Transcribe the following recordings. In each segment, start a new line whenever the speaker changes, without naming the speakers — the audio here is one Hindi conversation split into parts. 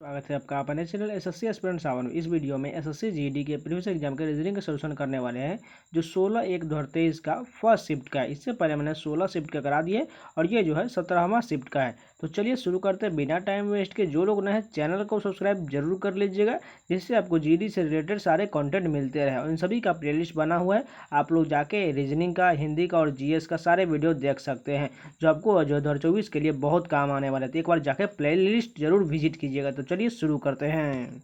स्वागत है आपका अपने चैनल एसएससी एस्पिरेंट 7। इस वीडियो में एसएससी जीडी के प्रीवियस एग्जाम के रीजनिंग का सोल्यूशन करने वाले हैं जो 16/1/2023 का फर्स्ट शिफ्ट का है। इससे पहले मैंने 16 शिफ्ट का करा दिए और ये जो है 17वां शिफ्ट का है। तो चलिए शुरू करते हैं बिना टाइम वेस्ट के। जो लोग नए हैं चैनल को सब्सक्राइब जरूर कर लीजिएगा, जिससे आपको जीडी से रिलेटेड सारे कंटेंट मिलते रहे। और इन सभी का प्लेलिस्ट बना हुआ है, आप लोग जाके रीजनिंग का, हिंदी का और जीएस का सारे वीडियो देख सकते हैं, जो आपको जो 2024 के लिए बहुत काम आने वाले थे। एक बार जाके प्ले लिस्ट जरूर विजिट कीजिएगा। तो चलिए शुरू करते हैं।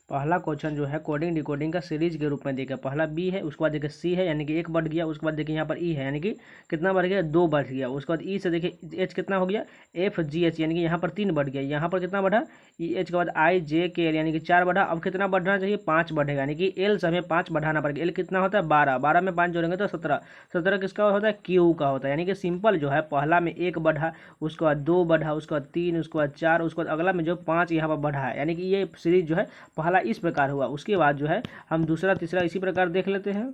पहला क्वेश्चन जो है कोडिंग डिकोडिंग का सीरीज के रूप में देखिए, पहला बी है, उसके बाद देखिए सी है यानी कि 1 बढ़ गया। उसके बाद देखिए यहाँ पर ई है यानी कि कितना बढ़ गया, 2 बढ़ गया। उसके बाद ई से देखिए एच कितना हो गया, एफ जी एच यानी कि यहाँ पर 3 बढ़ गया। यहाँ पर कितना बढ़ा, ई एच के बाद आई जे के एल यानी कि 4 बढ़ा। अब कितना बढ़ना चाहिए, 5 बढ़ेगा यानी कि एल से हमें 5 बढ़ाना पड़ेगा। एल कितना होता है, 12, 12 में 5 जोड़ेंगे तो 17, 17 किसका होता है, क्यू का होता है। यानी कि सिंपल जो है पहला में 1 बढ़ा, उसके बाद 2 बढ़ा, उसके बाद 3, उसके बाद 4, उसके बाद अगला में जो 5 यहाँ पर बढ़ा है। यानी कि ये सीरीज जो है पहला इस प्रकार हुआ। उसके बाद जो है हम दूसरा तीसरा इसी प्रकार देख लेते हैं।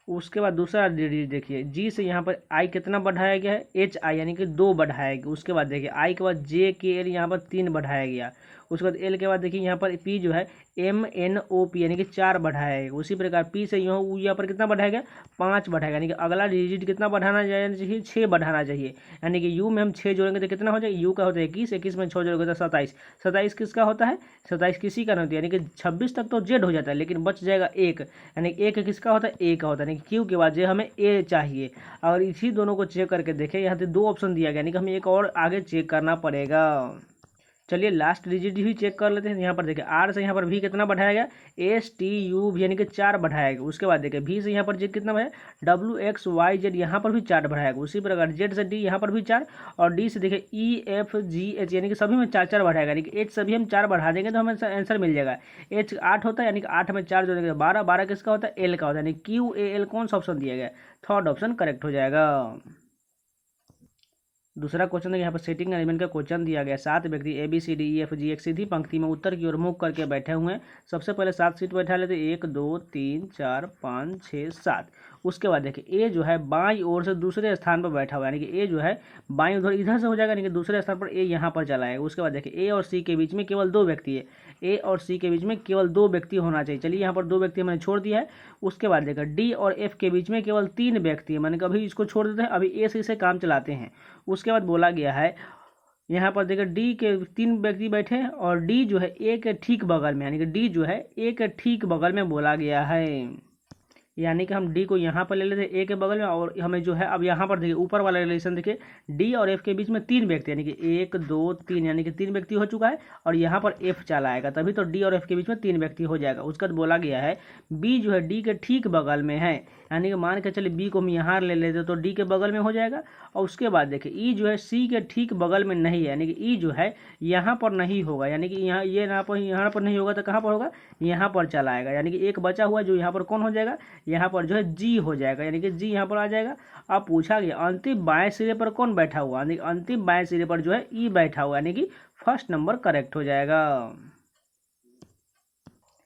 उसके बाद दूसरा देखिए, जी से यहाँ पर आई कितना बढ़ाया गया है, एच आई यानी कि 2 बढ़ाया गया। उसके बाद देखिए आई के बाद जे के एल यहाँ पर 3 बढ़ाया गया। उसके बाद एल के बाद देखिए यहाँ पर पी जो है एम एन ओ पी यानी कि 4 बढ़ाया गया। उसी प्रकार पी से यहाँ पर कितना बढ़ाया गया, 5 बढ़ाएगा। यानी कि अगला डिजिट कितना बढ़ाना चाहिए, 6 बढ़ाना चाहिए। यानी कि यू में हम 6 जोड़ेंगे तो कितना हो जाएगा, यू का होता है 21, 21 में 6 जोड़ेंगे तो 27, 27 किसका होता है, 27 किसी का नहीं होता है। यानी कि 26 तक तो जेड हो जाता है, लेकिन बच जाएगा 1, यानी 1 किसका होता है, ए का होता है। यानी कि क्यू के बाद जे हमें ए चाहिए। और इसी दोनों को चेक करके देखें, यहाँ पे 2 ऑप्शन दिया गया, यानी कि हमें एक और आगे चेक करना पड़ेगा। चलिए लास्ट डिजिट भी चेक कर लेते हैं। यहाँ पर देखिए आर से यहाँ पर भी कितना बढ़ाया गया, एस टी यू भी यानी कि 4 बढ़ाया गया। उसके बाद देखिए भी से यहाँ पर जेड कितना बढ़ाया, डब्ल्यू एक्स वाई जेड यहाँ पर भी 4 बढ़ाया गया। उसी प्रकार जेड से डी यहाँ पर भी 4, और डी से देखिए ई एफ जी एच यानी कि सभी में 4 बढ़ाएगा। यानी कि एच सभी हम 4 बढ़ा देंगे तो हमें आंसर मिल जाएगा। एच 8 होता है, यानी कि 8 में 4 जोड़ेंगे 12, 12 किसका होता है, एल का होता है। यानी क्यू ए एल कौन सा ऑप्शन दिया गया, थर्ड ऑप्शन करेक्ट हो जाएगा। दूसरा क्वेश्चन है यहाँ पर सेटिंग एलिमेंट का क्वेश्चन दिया गया। 7 व्यक्ति A B C D E F G एक सीधी पंक्ति में उत्तर की ओर मुख करके बैठे हुए हैं। सबसे पहले 7 सीट बैठा लेते, 1 2 3 4 5 6 7। उसके बाद देखिए ए जो है बाईं ओर से दूसरे स्थान पर बैठा हुआ है, यानी कि ए जो है बाईं उधर इधर से हो जाएगा, यानी कि दूसरे स्थान पर ए यहाँ पर चला आएगा। उसके बाद देखिए ए और सी के बीच में केवल 2 व्यक्ति है, ए और सी के बीच में केवल 2 व्यक्ति होना चाहिए। चलिए यहाँ पर 2 व्यक्ति मैंने छोड़ दिया है। उसके बाद देखिए डी और एफ के बीच में केवल 3 व्यक्ति है, मैंने कभी इसको छोड़ देते हैं, अभी ए से काम चलाते हैं। उसके बाद बोला गया है यहाँ पर देखिए डी के 3 व्यक्ति बैठे हैं और डी जो है ए के ठीक बगल में, यानी कि डी जो है ए के ठीक बगल में बोला गया है। यानी कि हम डी को यहाँ पर ले लेते हैं ए के बगल में, और हमें जो है अब यहाँ पर देखिए ऊपर वाला रिलेशन देखिए डी और एफ के बीच में 3 व्यक्ति, यानी कि 1 2 3, यानी कि 3 व्यक्ति हो चुका है। और यहाँ पर एफ चला आएगा, तभी तो डी और एफ के बीच में 3 व्यक्ति हो जाएगा। उसके बाद बोला गया है बी जो है डी के ठीक बगल में है, यानी कि मान के चलिए बी को हम यहाँ ले लेते तो डी के बगल में हो जाएगा। और उसके बाद देखिए ई जो है सी के ठीक बगल में नहीं है, यानी कि ई जो है यहाँ पर नहीं होगा, यानी कि यहाँ ये यहाँ पर नहीं होगा तो कहाँ पर होगा, यहाँ पर चला आएगा। यानी कि एक बचा हुआ जो यहाँ पर कौन हो जाएगा, यहाँ पर जो है जी हो जाएगा, यानी कि जी यहाँ पर आ जाएगा। अब पूछा गया अंतिम बाएं सिरे पर कौन बैठा हुआ, यानी अंतिम बाएं सिरे पर जो है ई बैठा हुआ, यानी कि फर्स्ट नंबर करेक्ट हो जाएगा।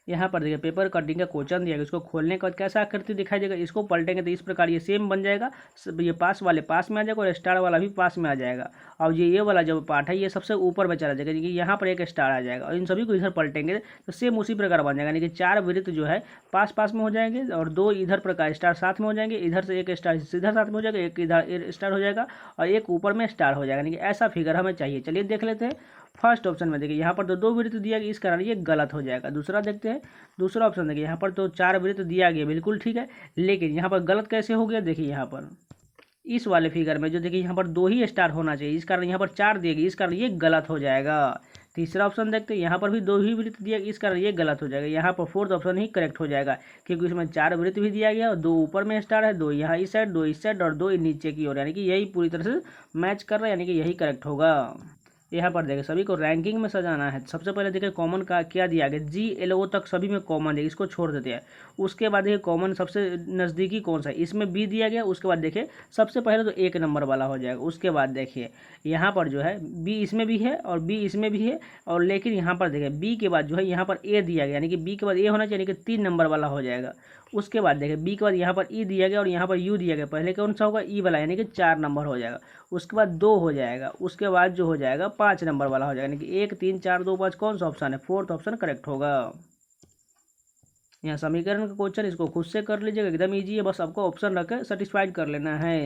यहाँ पर देखिए पेपर कटिंग का क्वेश्चन दिया गया, इसको खोलने के बाद कैसा आकृति दिखाई देगा, इसको पलटेंगे तो इस प्रकार ये सेम बन जाएगा। ये पास वाले पास में आ जाएगा और स्टार वाला भी पास में आ जाएगा। और ये वाला जो पार्ट है ये सबसे ऊपर में चला जाएगा, क्योंकि यहाँ पर एक स्टार आ जाएगा, और इन सभी को इधर पलटेंगे तो सेम उसी प्रकार बन जाएगा। यानी कि 4 वृत्त जो है पास पास में हो जाएंगे और 2 इधर प्रकार स्टार साथ में हो जाएंगे, इधर से एक स्टार सीधा साथ में हो जाएगा, एक इधर स्टार हो जाएगा और एक ऊपर में स्टार हो जाएगा। यानी कि ऐसा फिगर हमें चाहिए। चलिए देख लेते हैं। फर्स्ट ऑप्शन में देखिए यहाँ पर तो 2 वृत्त दिया गया, इस कारण ये गलत हो जाएगा। दूसरा देखते हैं, दूसरा ऑप्शन देखिए यहाँ पर तो 4 वृत्त दिया गया, बिल्कुल ठीक है, लेकिन यहाँ पर गलत कैसे हो गया, देखिए यहाँ पर इस वाले फिगर में जो देखिए यहाँ पर 2 ही स्टार होना चाहिए, इस कारण यहाँ पर 4 दिया गया, इस कारण ये गलत हो जाएगा। तीसरा ऑप्शन देखते हैं, यहाँ पर भी 2 ही वृत्त दिया गया, इस कारण ये गलत हो जाएगा। यहाँ पर फोर्थ ऑप्शन ही करेक्ट हो जाएगा, क्योंकि इसमें 4 वृत्त भी दिया गया और 2 ऊपर में स्टार है, 2 यहाँ इस साइड, 2 इस साइड और 2 नीचे की ओर, यानी कि यही पूरी तरह से मैच कर रहा है, यानी कि यही करेक्ट होगा। यहाँ पर देखिए सभी को रैंकिंग में सजाना है। सबसे पहले देखिए कॉमन का क्या दिया गया, जी एल ओ तक सभी में कॉमन है, इसको छोड़ देते हैं। उसके बाद देखिए कॉमन सबसे नज़दीकी कौन सा है, इसमें बी दिया गया। उसके बाद देखिए सबसे पहले तो 1 नंबर वाला हो जाएगा। उसके बाद देखिए यहाँ पर जो है बी इसमें भी है और बी इसमें भी है, और लेकिन यहाँ पर देखिए बी के बाद जो है यहाँ पर ए दिया गया, यानी कि बी के बाद ए होना चाहिए, यानी कि 3 नंबर वाला हो जाएगा। उसके बाद देखिए बी के बाद यहाँ पर ई दिया गया और यहाँ पर यू दिया गया, पहले कौन सा होगा, ई वाला, यानी कि 4 नंबर हो जाएगा। उसके बाद 2 हो जाएगा, उसके बाद जो हो जाएगा 5 नंबर वाला हो जाएगा, यानी कि 1 3 4 2 5 कौन सा ऑप्शन है, फोर्थ ऑप्शन करेक्ट होगा। यहाँ समीकरण का क्वेश्चन इसको खुद से कर लीजिएगा, एकदम ईजी है, बस आपको ऑप्शन रख के सेटिस्फाइड कर लेना है।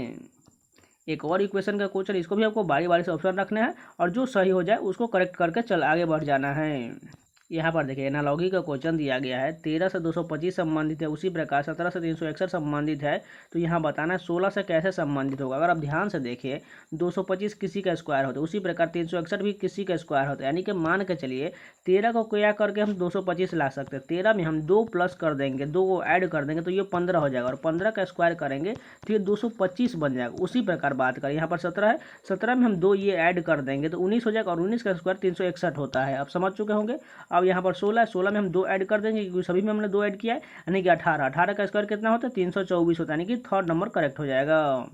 एक और इक्वेशन का क्वेश्चन, इसको भी आपको बारी बारी से ऑप्शन रखना है और जो सही हो जाए उसको करेक्ट करके चल आगे बढ़ जाना है। यहाँ पर देखिए एनालॉगी का क्वेश्चन दिया गया है, 13 से 225 संबंधित है, उसी प्रकार 17 से 361 संबंधित है, तो यहाँ बताना है 16 से कैसे संबंधित होगा। अगर आप ध्यान से देखिए 225 किसी का स्क्वायर होता है, उसी प्रकार 361 भी किसी का स्क्वायर होता है, यानी कि मान के चलिए 13 को क्या करके हम 225 ला सकते हैं, 13 में हम 2 प्लस कर देंगे, 2 को ऐड कर देंगे तो ये 15 हो जाएगा, और 15 का स्क्वायर करेंगे तो ये 225 बन जाएगा। उसी प्रकार बात करें यहाँ पर 17 है, 17 में हम 2 ये ऐड कर देंगे तो 19 हो जाएगा, और 19 का स्क्वायर 361 होता है। आप समझ चुके होंगे। अब यहाँ पर 16 है, 16 में हम 2 ऐड कर देंगे क्योंकि सभी में हमने 2 ऐड किया है, यानी कि 18, 18 का स्क्वायर कितना होता है 324 होता है, यानी कि थर्ड नंबर करेक्ट हो जाएगा।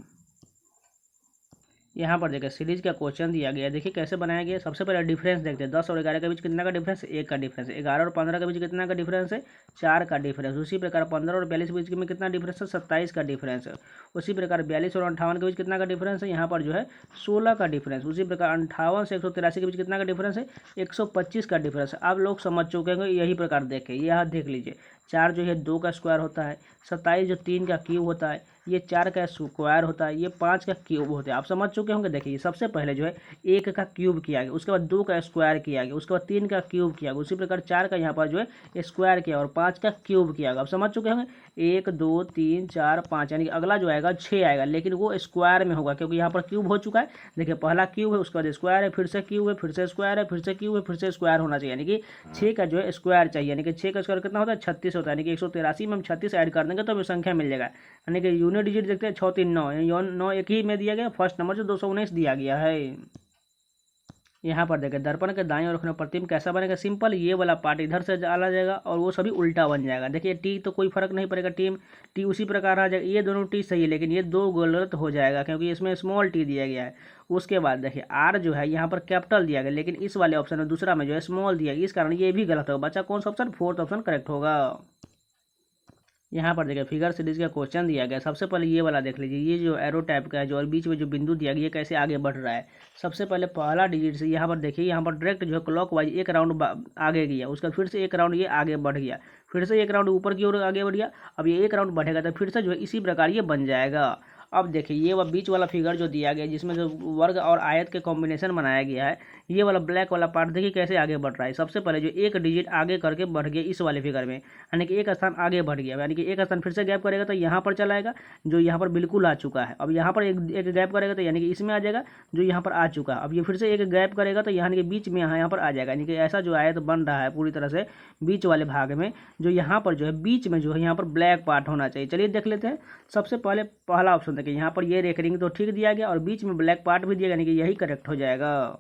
यहाँ पर देखिए सीरीज का क्वेश्चन दिया गया है, देखिए कैसे बनाया गया है। सबसे पहले डिफरेंस देखते हैं, 10 और 11 के बीच कितना का डिफरेंस है, 1 का डिफरेंस है। 11 और 15 के बीच कितना का डिफरेंस है, 4 का डिफरेंस। उसी प्रकार 15 और 42 के बीच में कितना डिफरेंस है, 27 का डिफरेंस है। उसी प्रकार 42 और 58 के बीच कितना का डिफरेंस है, यहाँ पर जो है 16 का डिफरेंस। उसी प्रकार 58 से 183 के बीच कितना का डिफरेंस है, 125 का डिफरेंस है। आप लोग समझ चुके होंगे, यही प्रकार देखें, यहाँ देख लीजिए 4 जो है 2 का स्क्वायर होता है, 27 जो 3 का क्यूब होता है, ये 4 का स्क्वायर होता है, ये 5 का क्यूब होता है। आप समझ चुके होंगे। देखिए सबसे पहले जो है 1 का क्यूब किया गया, उसके बाद 2 का स्क्वायर किया गया, उसके बाद 3 का क्यूब किया गया, उसी प्रकार 4 का यहाँ पर जो है स्क्वायर किया और 5 का क्यूब किया गया। आप समझ चुके होंगे। 1 2 3 4 5, यानी कि अगला जो आएगा 6 आएगा, लेकिन वो स्क्वायर में होगा क्योंकि यहाँ पर क्यूब हो चुका है। देखिए पहला क्यूब है, उसके बाद स्क्वायर है, फिर से क्यूब है, फिर से स्क्वायर है, फिर से क्यूब है, फिर से स्क्वायर होना चाहिए, यानी कि 6 का जो है स्क्वायर चाहिए, यानी कि 6 का स्क्वायर कितना होता है, 36 होता है, यानी कि 183 में हम 36 ऐड कर देंगे तो हमें संख्या मिल जाएगा। यानी कि यूनिट डिजिट देखते हैं 6 3 9, 9 एक ही में दिया गया, फर्स्ट नंबर जो 219 दिया गया है। यहाँ पर देखिए दर्पण के दाएं ओर रखना प्रतिबिंब कैसा बनेगा, सिंपल, ये वाला पार्ट इधर से चला जाएगा और वो सभी उल्टा बन जाएगा। देखिए टी तो कोई फर्क नहीं पड़ेगा, टी उसी प्रकार आ जाएगा। ये दोनों टी सही है, लेकिन ये 2 गलत हो जाएगा क्योंकि इसमें स्मॉल टी दिया गया है। उसके बाद देखिए आर जो है यहाँ पर कैपिटल दिया गया, लेकिन इस वाले ऑप्शन में दूसरा में जो है स्मॉल दिया गया, इस कारण ये भी गलत होगा। बच्चा कौन सा ऑप्शन, फोर्थ ऑप्शन करेक्ट होगा। यहाँ पर देखिए फिगर सीरीज का क्वेश्चन दिया गया। सबसे पहले ये वाला देख लीजिए, ये जो एरो टाइप का है जो और बीच में जो बिंदु दिया गया कैसे आगे बढ़ रहा है। सबसे पहले पहला डिजिट से यहाँ पर देखिए, यहाँ पर डायरेक्ट जो है क्लॉकवाइज 1 राउंड आगे गया, उसका फिर से 1 राउंड ये आगे बढ़ गया, फिर से 1 राउंड ऊपर की ओर आगे बढ़ गया। अब ये 1 राउंड बढ़ेगा तो फिर से जो है इसी प्रकार ये बन जाएगा। अब देखिए ये वाला बीच वाला फिगर जो दिया गया है, जिसमें जो वर्ग और आयत के कॉम्बिनेशन बनाया गया है, ये वाला ब्लैक वाला पार्ट देखिए कैसे आगे बढ़ रहा है। सबसे पहले जो 1 डिजिट आगे करके बढ़ गया इस वाले फिगर में, यानी कि 1 स्थान आगे बढ़ गया, यानी कि 1 स्थान फिर से गैप करेगा तो यहाँ पर चला आएगा, जो यहाँ पर बिल्कुल आ चुका है। अब यहाँ पर एक गैप करेगा तो यानी कि इसमें आ जाएगा जो यहाँ पर आ चुका है। अब ये फिर से एक गैप करेगा तो यानी कि बीच में यहाँ पर आ जाएगा, यानी कि ऐसा जो आयत बन रहा है पूरी तरह से बीच वाले भाग में, जो यहाँ पर जो है बीच में जो है यहाँ पर ब्लैक पार्ट होना चाहिए। चलिए देख लेते हैं। सबसे पहले पहला ऑप्शन देखिए, यहाँ पर ये रेकरिंग तो ठीक दिया गया और बीच में ब्लैक पार्ट भी दिया गया, यानी कि यही करेक्ट हो जाएगा।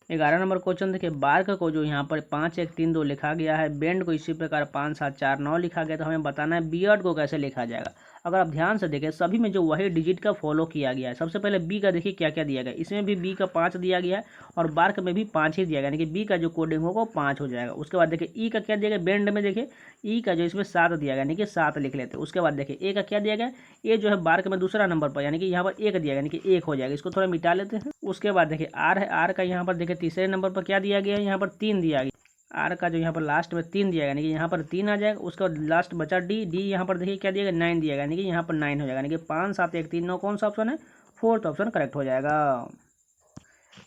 11 नंबर क्वेश्चन देखिए, बार्क को जो यहाँ पर 5 1 3 2 लिखा गया है, बेंड को इसी प्रकार 5 7 4 9 लिखा गया, तो हमें बताना है बियर्ड को कैसे लिखा जाएगा। अगर आप ध्यान से देखें सभी में जो वही डिजिट का फॉलो किया गया है। सबसे पहले बी का देखिए क्या क्या दिया गया, इसमें भी बी का 5 दिया गया है और बार्क में भी 5 ही दिया गया, यानी कि बी का जो कोडिंग होगा वो 5 हो जाएगा। उसके बाद देखिए ई का क्या दिया गया, बेंड में देखिए ई का जो इसमें 7 दिया गया, यानी कि 7 लिख लेते हैं। उसके बाद देखिए ए का क्या दिया गया, ए जो है बार्क में दूसरा नंबर पर, यानी कि यहाँ पर 1 दिया गया, यानी कि 1 हो जाएगा, इसको थोड़ा मिटा लेते हैं। उसके बाद देखिए आर है, आर का यहाँ पर देखिए तीसरे नंबर पर क्या दिया गया है, यहाँ पर 3 दिया गया। आर का जो यहाँ पर लास्ट में 3 दिया गया, यानी कि यहाँ पर 3 आ जाएगा। उसके बाद लास्ट बचा डी, डी यहाँ पर देखिए क्या दिया गया, 9 दिया गया, यानी कि यहाँ पर 9 हो जाएगा, यानी कि 5 7 1 3 9 कौन सा ऑप्शन है, फोर्थ ऑप्शन करेक्ट हो जाएगा।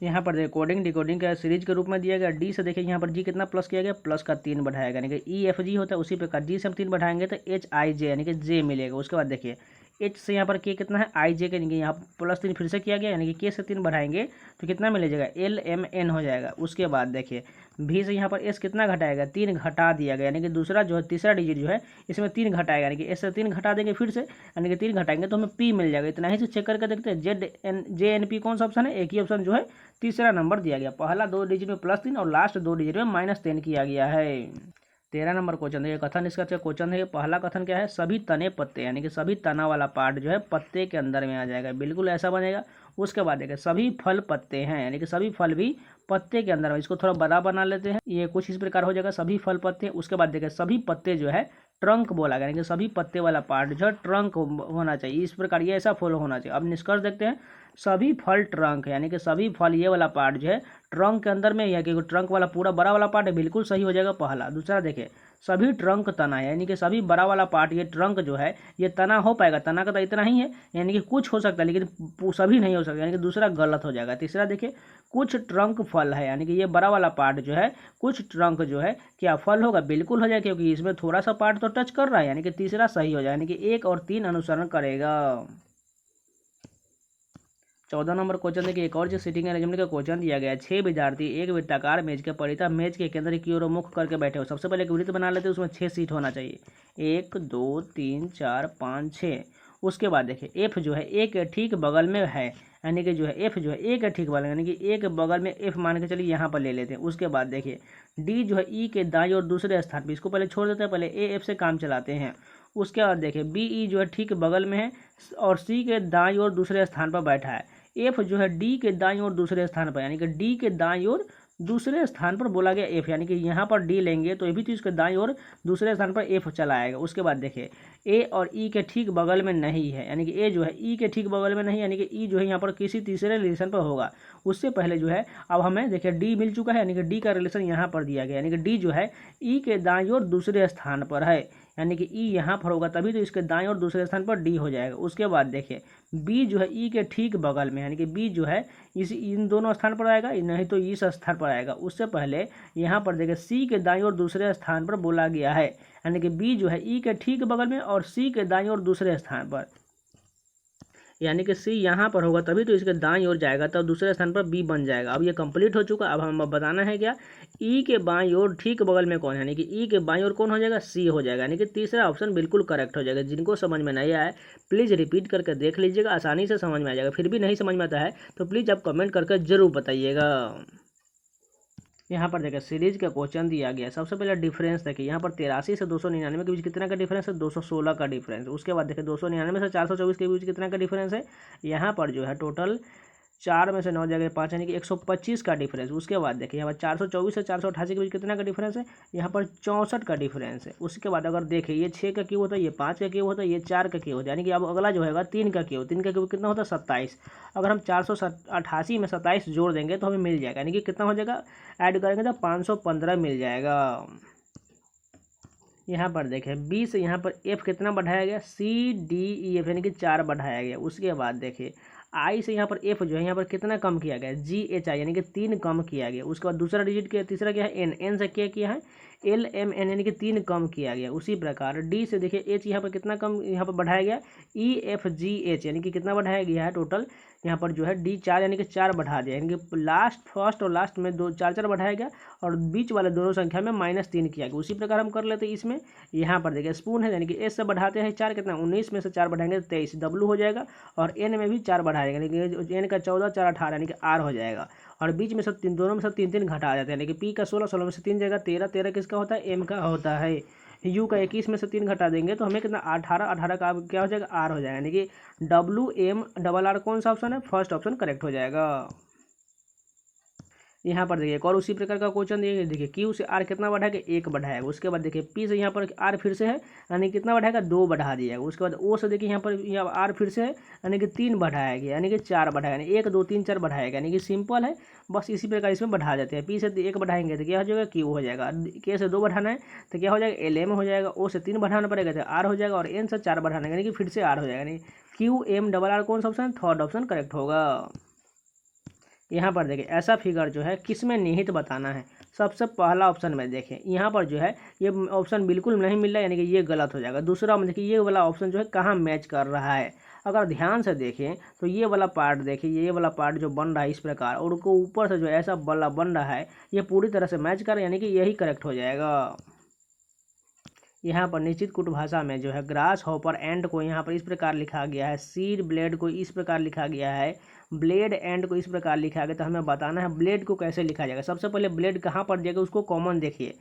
यहाँ पर देखिए कोडिंग डिकोडिंग का सीरीज के रूप में दिया गया। डी से देखिए यहाँ पर जी कितना प्लस किया गया, प्लस का 3 बढ़ाएगा, यानी कि ई एफ जी होता है, उसी प्रकार जी से हम 3 बढ़ाएंगे तो एच आई जे, यानी कि जे मिलेगा। उसके बाद देखिए एच से यहाँ पर के कितना है, आई जे के, यानी कि यहाँ प्लस 3 फिर से किया गया, यानी कि के से 3 बढ़ाएंगे तो कितना मिल जाएगा, एल एम एन हो जाएगा। उसके बाद देखिए भी से यहाँ पर एस कितना घटाएगा, 3 घटा दिया गया, यानी कि दूसरा जो है तीसरा डिजिट जो है इसमें 3 घटाएगा, यानी कि एस से 3 घटा देंगे फिर से, यानी कि 3 घटाएंगे तो हमें पी मिल जाएगा। इतना ही से चेक करके देखते हैं जे एन पी कौन सा ऑप्शन है, एक ही ऑप्शन जो है तीसरा नंबर दिया गया। पहला 2 डिजिट में +3 और लास्ट 2 डिजिट में -3 किया गया है। 13 नंबर क्वेश्चन है, कथन इसका क्वेश्चन है। पहला कथन क्या है, सभी तने पत्ते, यानी कि सभी तना वाला पार्ट जो है पत्ते के अंदर में आ जाएगा, बिल्कुल ऐसा बनेगा। उसके बाद देखिए सभी फल पत्ते हैं, यानी कि सभी फल भी पत्ते के अंदर में, इसको थोड़ा बड़ा बना लेते हैं, ये कुछ इस प्रकार हो जाएगा, सभी फल पत्ते। उसके बाद देखिए सभी पत्ते जो है ट्रंक बोला गया, यानी कि सभी पत्ते वाला पार्ट जो है ट्रंक होना चाहिए। इस प्रकार ये ऐसा फॉलो होना चाहिए। अब निष्कर्ष देखते हैं, सभी फल ट्रंक है, यानी कि सभी फल ये वाला पार्ट जो है ट्रंक के अंदर में, या कि ट्रंक वाला पूरा बड़ा वाला पार्ट है, बिल्कुल सही हो जाएगा पहला। दूसरा देखिए, सभी ट्रंक तना है, यानी कि सभी बड़ा वाला पार्ट ये ट्रंक जो है ये तना हो पाएगा, तना का तो इतना ही है, यानी कि कुछ हो सकता है लेकिन सभी नहीं हो सकता, यानी कि दूसरा गलत हो जाएगा। तीसरा देखिए, कुछ ट्रंक फल है, यानी कि ये बड़ा वाला पार्ट जो है कुछ ट्रंक जो है क्या फल होगा, बिल्कुल हो जाएगा, क्योंकि इसमें थोड़ा सा पार्ट तो टच कर रहा है, यानी कि तीसरा सही हो जाएगा, यानी कि 1 और 3 अनुसरण करेगा। 14 नंबर क्वेश्चन देखिए, एक और जो सीटिंग अरेंजमेंट का क्वेश्चन दिया गया है। 6 विद्यार्थी एक वृत्ताकार मेज के परितः मेज के केंद्र की ओर मुख करके बैठे हो। सबसे पहले एक वृत्त बना लेते हैं, उसमें 6 सीट होना चाहिए, 1 2 3 4 5 6। उसके बाद देखिए, एफ जो है एक ठीक बगल में है, यानी कि जो है एफ जो है एक ठीक बगल, यानी कि एक बगल में एफ मान के चलिए यहाँ पर ले लेते हैं। उसके बाद देखिए, डी जो है ई के दाईं और दूसरे स्थान पर, इसको पहले छोड़ देते हैं, पहले ए एफ से काम चलाते हैं। उसके बाद देखिए, बी ई जो है ठीक बगल में है और सी के दाईं और दूसरे स्थान पर बैठा है। एफ जो है डी के दाईं ओर दूसरे स्थान पर, यानी कि डी के दाईं ओर दूसरे स्थान पर बोला गया एफ, यानी कि यहाँ पर डी लेंगे तो ये भी तो इसके दाईं ओर दूसरे स्थान पर एफ चला आएगा। उसके बाद देखिए, ए और ई के ठीक बगल में नहीं है, यानी कि ए जो है ई के ठीक बगल में नहीं, यानी कि ई जो है यहाँ पर किसी तीसरे रिलेशन पर होगा। उससे पहले जो है अब हमें देखिए डी मिल चुका है, यानी कि डी का रिलेशन यहाँ पर दिया गया, यानी कि डी जो है ई के दाईं ओर दूसरे स्थान पर है, यानी कि ई यहाँ पर होगा, तभी तो इसके दाईं और दूसरे स्थान पर डी हो जाएगा। उसके बाद देखिए, बी जो है ई के ठीक बगल में, यानी कि बी जो है इन दोनों स्थान पर आएगा, नहीं तो इस स्थान पर आएगा। उससे पहले यहाँ पर देखिए, सी के दाईं और दूसरे स्थान पर बोला गया है, यानी कि बी जो है ई के ठीक बगल में और सी के दाईं और दूसरे स्थान पर, यानी कि सी यहाँ पर होगा, तभी तो इसके दाईं ओर जाएगा, तब दूसरे स्थान पर बी बन जाएगा। अब ये कंप्लीट हो चुका। अब हम बताना है क्या, ई के बाईं ओर ठीक बगल में कौन है, यानी कि ई के बाईं ओर कौन हो जाएगा, सी हो जाएगा, यानी कि तीसरा ऑप्शन बिल्कुल करेक्ट हो जाएगा। जिनको समझ में नहीं आया प्लीज़ रिपीट करके देख लीजिएगा, आसानी से समझ में आ जाएगा। फिर भी नहीं समझ में आता है तो प्लीज़ आप कमेंट करके जरूर बताइएगा। यहाँ पर देखिए, सीरीज का क्वेश्चन दिया गया। सबसे पहले डिफरेंस देखिए, यहाँ पर 83 से 299 के बीच कितना का डिफरेंस है, 216 का डिफरेंस। उसके बाद देखिए, 299 से 424 के बीच कितना का डिफरेंस है, यहाँ पर जो है टोटल 4 में से 9 जाएगा 5, यानी कि 125 का डिफरेंस। उसके बाद देखिए, यहाँ पर 424 से 488 के बीच कितना का डिफरेंस है, यहाँ पर 64 का डिफरेंस है। उसके बाद अगर देखिए, ये 6 का क्यूब होता है, ये 5 का क्यूब होता है, ये 4 का क्यूब होता है, यानी कि अब अगला जो है 3 का क्यूब, 3 का क्यूब कितना होता है, 27। अगर हम 488 में 27 जोड़ देंगे तो हमें मिल जाएगा, यानी कि कितना हो जाएगा, ऐड करेंगे तो 515 मिल जाएगा। यहाँ पर देखें, बी से यहाँ पर एफ कितना बढ़ाया गया, सी डी ई एफ, यानी कि 4 बढ़ाया गया। उसके बाद देखिए, आई से यहाँ पर एफ जो है यहाँ पर कितना कम किया गया, जी एच आई, यानी कि 3 कम किया गया। उसके बाद दूसरा डिजिट किया, तीसरा क्या है, एन, एन से क्या किया है, एल एम एन, यानी कि 3 कम किया गया। उसी प्रकार डी से देखिए, एच यहाँ पर कितना कम यहाँ पर बढ़ाया गया, ई एफ जी एच, यानी कि कितना बढ़ाया गया है, टोटल यहाँ पर जो है डी 4, यानी कि 4 बढ़ा दिया, यानी कि लास्ट फर्स्ट और लास्ट में 2 4 4 बढ़ाया गया और बीच वाले दोनों संख्या में -3 किया गया। उसी प्रकार हम कर लेते हैं इसमें। यहाँ पर देखिए, स्पून है, यानी कि एस से बढ़ाते हैं 4, कितना 19 में से 4 बढ़ाएंगे 23, डब्लू हो जाएगा। और एन में भी 4 बढ़ाएंगे, यानी कि एन का 14, 4 18, यानी कि आर हो जाएगा। और बीच में सब दोनों में सब 3 घटा जाते हैं, यानी कि पी का 16, 16 में से 3 जाएगा 13, 13 किसका होता है, एम का होता है। यू का 21 में से 3 घटा देंगे तो हमें कितना 18, 18 का क्या हो जाएगा, आर हो जाएगा, यानी कि डब्लू एम डबल आर कौन सा ऑप्शन है, फर्स्ट ऑप्शन करेक्ट हो जाएगा। यहाँ पर देखिए, एक और उसी प्रकार का क्वेश्चन देखिए, क्यू से आर कितना बढ़ाएगा, 1 बढ़ाएगा। उसके बाद देखिए, पी से यहाँ पर आर फिर से है, यानी कितना बढ़ाएगा, 2 बढ़ा दिया। उसके बाद ओ से देखिए, यहाँ पर यहाँ आर फिर से है, यानी कि 3 बढ़ाएगा, यानी कि 4 बढ़ाएगा, यानी 1 2 3 4 बढ़ाएगा, यानी कि सिंपल है, बस इसी प्रकार इसमें बढ़ा जाते हैं। पी से 1 बढ़ाएंगे तो क्या हो जाएगा, क्यू हो जाएगा। के से 2 बढ़ाना है तो क्या हो जाएगा, एल एम हो जाएगा। ओ से 3 बढ़ाना पड़ेगा तो आर हो जाएगा, और एन से 4 बढ़ाना यानी कि फिर से आर हो जाएगा, यानी क्यू एम डबल आर कौन सा ऑप्शन, थर्ड ऑप्शन करेक्ट होगा। यहाँ पर देखिए, ऐसा फिगर जो है किस में निहित बताना है। सबसे पहला ऑप्शन में देखें, यहाँ पर जो है ये ऑप्शन बिल्कुल नहीं मिल रहा है, यानी कि ये गलत हो जाएगा। दूसरा में देखिए, ये वाला ऑप्शन जो है कहाँ मैच कर रहा है। अगर ध्यान से देखें तो ये वाला पार्ट देखिए, ये वाला पार्ट जो बन रहा है इस प्रकार, और उनको ऊपर से जो ऐसा बल्ला बन रहा है, ये पूरी तरह से मैच कर, यानी कि यही करेक्ट हो जाएगा। यहाँ पर निश्चित कुट भाषा में जो है ग्रास हॉपर एंड को यहाँ पर इस प्रकार लिखा गया है, सीड ब्लेड को इस प्रकार लिखा गया है, ब्लेड एंड को इस प्रकार लिखा गया। तो हमें बताना है ब्लेड को कैसे लिखा जाएगा। सबसे पहले ब्लेड कहाँ पर जाएगा उसको कॉमन देखिए,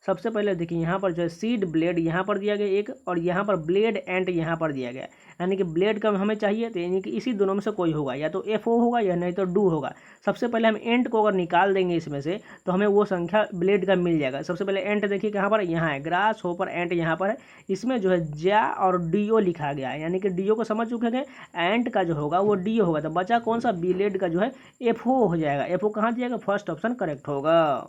सबसे पहले देखिए यहाँ पर जो है सीड ब्लेड यहाँ पर दिया गया एक, और यहाँ पर ब्लेड एंड यहाँ पर दिया गया, यानी कि ब्लेड का हमें चाहिए, तो यानी कि इसी दोनों में से कोई होगा, या तो FO होगा या नहीं तो डू होगा। सबसे पहले हम एंड को अगर निकाल देंगे इसमें से तो हमें वो संख्या ब्लेड का मिल जाएगा। सबसे पहले एंट देखिए कहाँ पर, यहाँ है, ग्रास होपर एंट यहाँ पर है, इसमें जो है जा और DO लिखा गया है, यानी कि DO को समझ चुके हैं, एंट का जो होगा वो DO होगा, तो बचा कौन सा, ब्लेड का जो है FO हो जाएगा। FO कहाँ दिया जाएगा, फर्स्ट ऑप्शन करेक्ट होगा।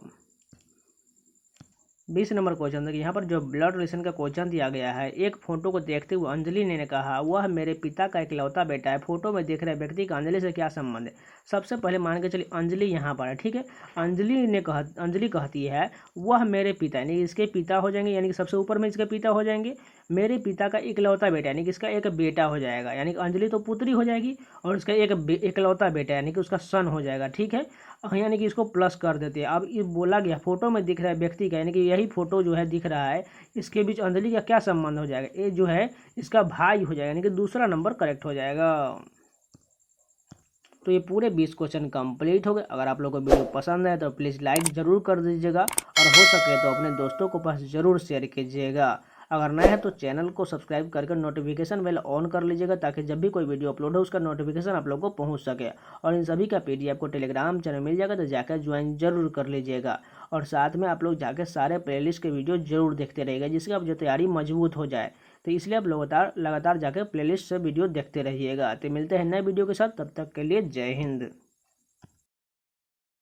20 नंबर क्वेश्चन देखिए, यहाँ पर जो ब्लड रिलेशन का क्वेश्चन दिया गया है। एक फोटो को देखते हुए अंजलि ने कहा वह मेरे पिता का इकलौता बेटा है। फोटो में देख रहे व्यक्ति का अंजलि से क्या संबंध है। सबसे पहले मान के चलिए अंजलि यहाँ पर है, ठीक है। अंजलि कहती है वह मेरे पिता, यानी इसके पिता हो जाएंगे, यानी कि सबसे ऊपर में इसके पिता हो जाएंगे। मेरे पिता का इकलौता बेटा, यानी कि इसका एक बेटा हो जाएगा, यानी कि अंजलि तो पुत्री हो जाएगी और इसका एक इकलौता बेटा, यानी कि उसका सन हो जाएगा, ठीक है। यानी कि इसको प्लस कर देते हैं। अब ये बोला गया फोटो में दिख रहा है व्यक्ति का, यानी कि यही फोटो जो है दिख रहा है, इसके बीच अंजलि का क्या संबंध हो जाएगा, ये जो है इसका भाई हो जाएगा, यानी कि दूसरा नंबर करेक्ट हो जाएगा। तो ये पूरे 20 क्वेश्चन कंप्लीट हो गए। अगर आप लोगों को वीडियो पसंद है तो प्लीज़ लाइक ज़रूर कर दीजिएगा, और हो सके तो अपने दोस्तों को पास ज़रूर शेयर कीजिएगा। अगर नए हैं तो चैनल को सब्सक्राइब करके नोटिफिकेशन बेल ऑन कर लीजिएगा, ताकि जब भी कोई वीडियो अपलोड हो उसका नोटिफिकेशन आप लोगों को पहुंच सके। और इन सभी का PDF को टेलीग्राम चैनल मिल जाएगा, तो जाकर ज्वाइन जरूर कर लीजिएगा। और साथ में आप लोग जाकर सारे प्लेलिस्ट के वीडियो जरूर देखते रहिएगा, जिससे आप जो तैयारी मजबूत हो जाए। तो इसलिए आप लगातार जाकर प्लेलिस्ट से वीडियो देखते रहिएगा। तो मिलते हैं नए वीडियो के साथ, तब तक के लिए जय हिंद।